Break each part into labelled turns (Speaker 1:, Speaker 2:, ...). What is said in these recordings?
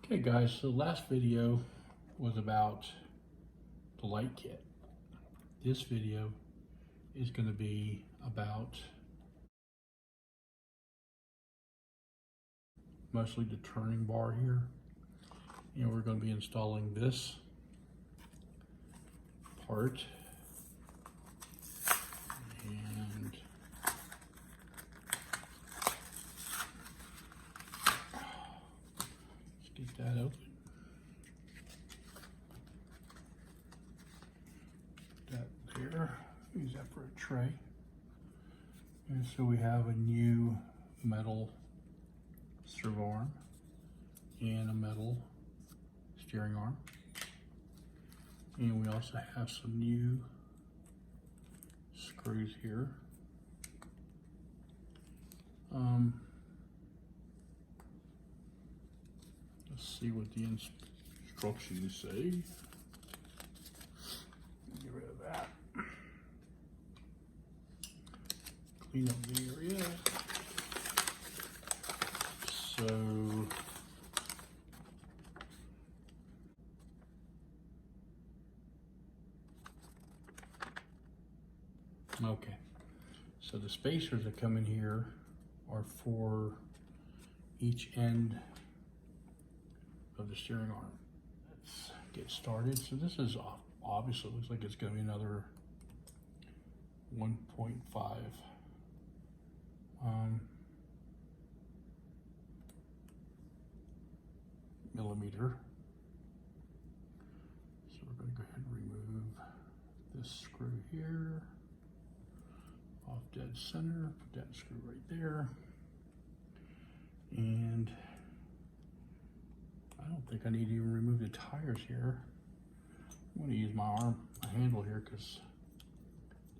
Speaker 1: Okay guys, so the last video was about the light kit. This video is going to be about mostly the turning bar here. And we're going to be installing this part. And let's get that open. That there, use that for a tray. And so we have a new metal servo arm and a metal steering arm. And we also have some new screws here. Let's see what the instructions say. Get rid of that. Clean up the area. So okay, so the spacers that come in here are for each end of the steering arm. Let's get started. So this is obviously looks like it's going to be another 1.5 millimeter. So we're going to go ahead and remove this screw here off dead center, put that screw right there. And I don't think I need to even remove the tires here. I'm going to use my handle here because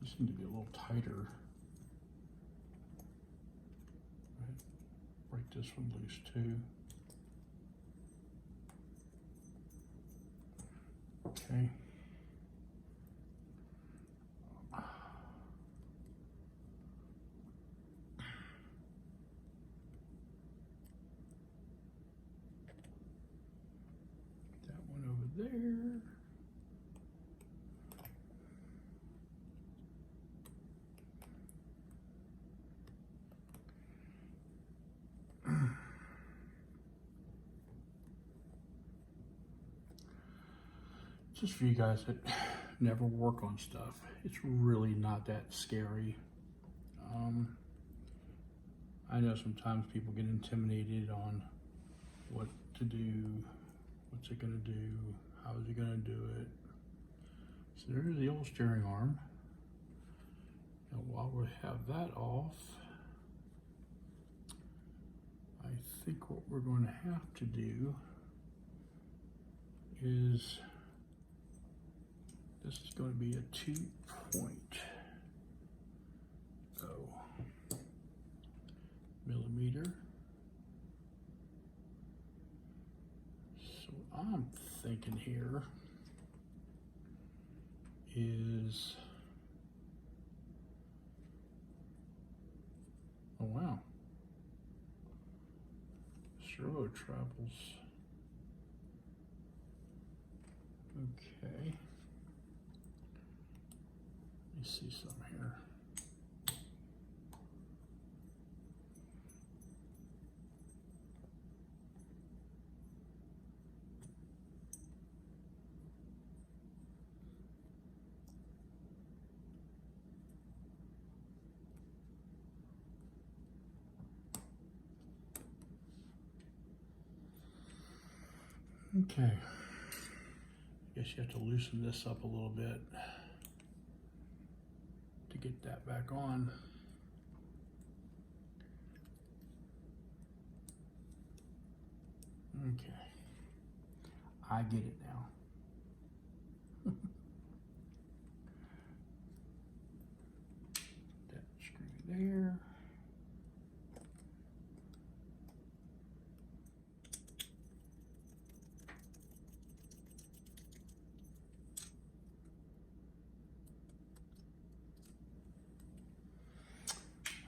Speaker 1: these seem to be a little tighter. Break this one loose too. Okay. That one over there. Just for you guys that never work on stuff, it's really not that scary. I know sometimes people get intimidated on what to do, what's it gonna do, how is it gonna do it. So there's the old steering arm. And while we have that off, I think what we're going to have to do is, this is going to be a 2.0 millimeter. So what I'm thinking here is, oh wow, servo travels. Okay. Let me see some here. Okay. I guess you have to loosen this up a little bit to get that back on. Okay, I get it now. That screw there.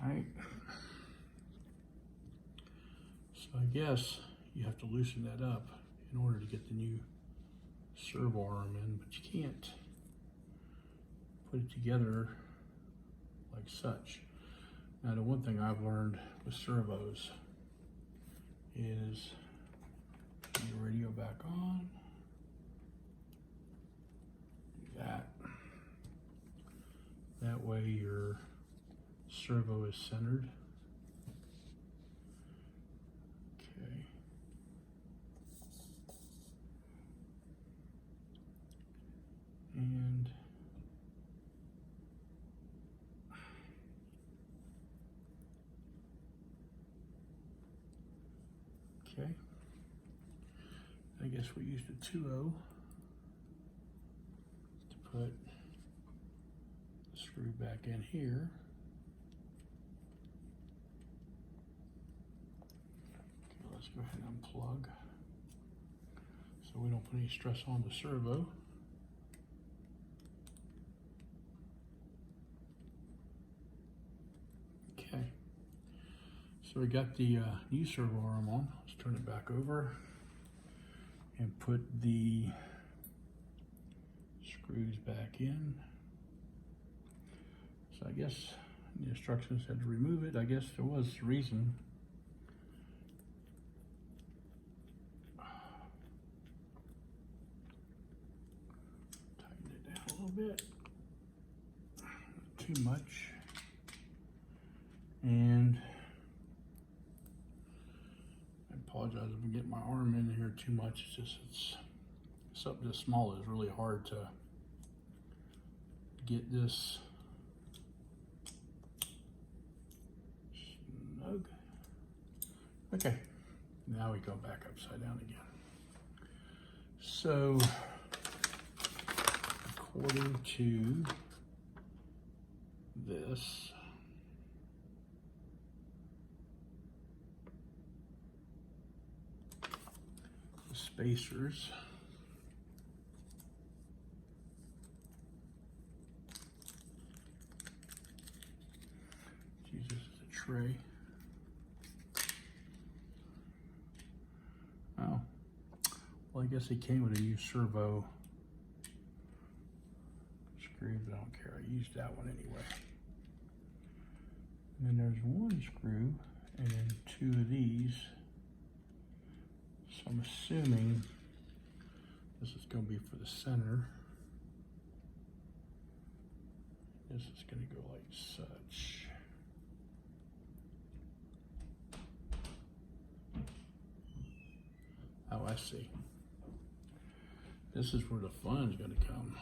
Speaker 1: All right. So I guess you have to loosen that up. in order to get the new servo arm in, but you can't put it together like such. Now, the one thing I've learned with servos is turn the radio back on. Do that. That way your servo is centered. Okay. And okay. I guess we used a 2.0 to put the screw back in here. Okay, let's go ahead and unplug so we don't put any stress on the servo. Okay, so we got the new servo arm on. Let's turn it back over and put the screws back in. So I guess the instructions said to remove it. I guess there was a reason. Tighten it down a little bit. Not too much. And I apologize if I get my arm in here too much. It's just something this small is really hard to get this snug. Okay, now we go back upside down again. So according to this, the spacers use this as a tray. Oh, well, I guess it came with a new servo screw, but I don't care. I used that one anyway. And then there's one screw and then two of these. So I'm assuming this is going to be for the center. This is going to go like such. Oh, I see. This is where the fun's going to come.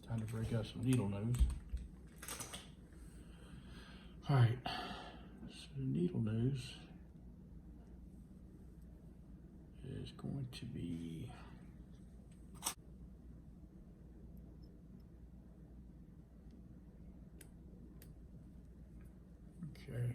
Speaker 1: Time to break out some needle nose. All right, so the needle nose is going to be okay.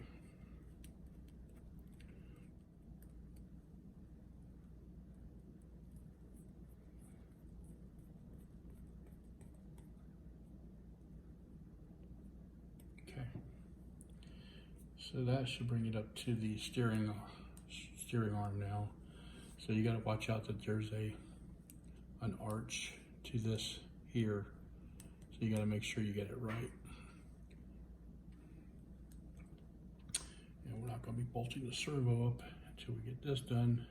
Speaker 1: So that should bring it up to the steering arm now. So you got to watch out that there's an arch to this here. So you got to make sure you get it right. And we're not going to be bolting the servo up until we get this done.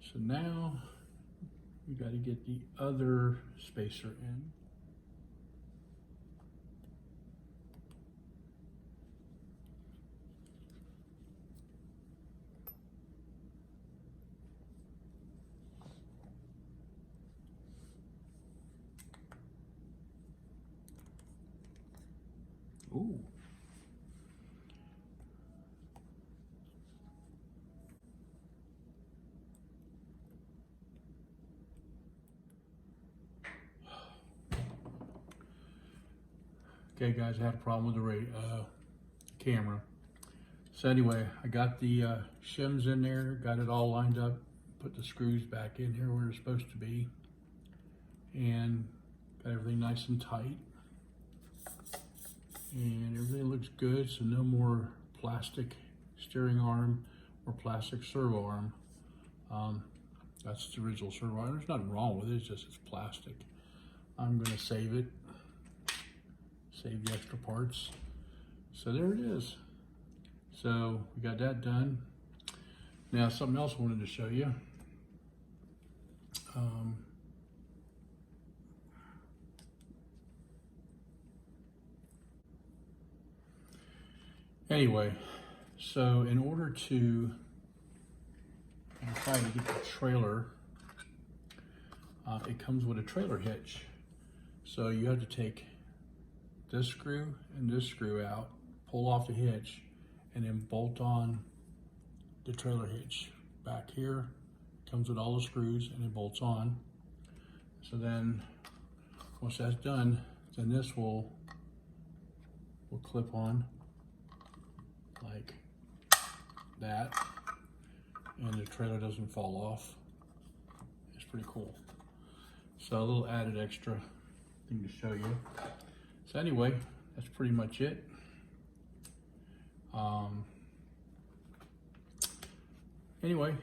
Speaker 1: So now we got to get the other spacer in. Ooh. Okay guys, I had a problem with the camera. So anyway, I got the shims in there, got it all lined up, put the screws back in here where they're supposed to be, and got everything nice and tight. and everything looks good, so no more plastic steering arm or plastic servo arm. That's the original servo arm. There's nothing wrong with it, it's just it's plastic. I'm gonna save it, save the extra parts. So there it is. So we got that done. Now something else I wanted to show you. Anyway, so in order to try to get the trailer, it comes with a trailer hitch. So you have to take this screw and this screw out, pull off the hitch, and then bolt on the trailer hitch. Back here, comes with all the screws and it bolts on. So then, once that's done, then this will clip on like that, and the trailer doesn't fall off. It's pretty cool. So a little added extra thing to show you. So anyway, that's pretty much it. Anyway,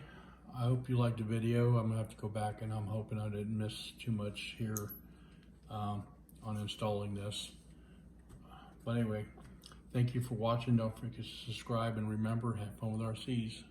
Speaker 1: I hope you liked the video. I'm gonna have to go back, and I'm hoping I didn't miss too much here on installing this. But anyway, thank you for watching. Don't forget to subscribe, and remember, have fun with RCs.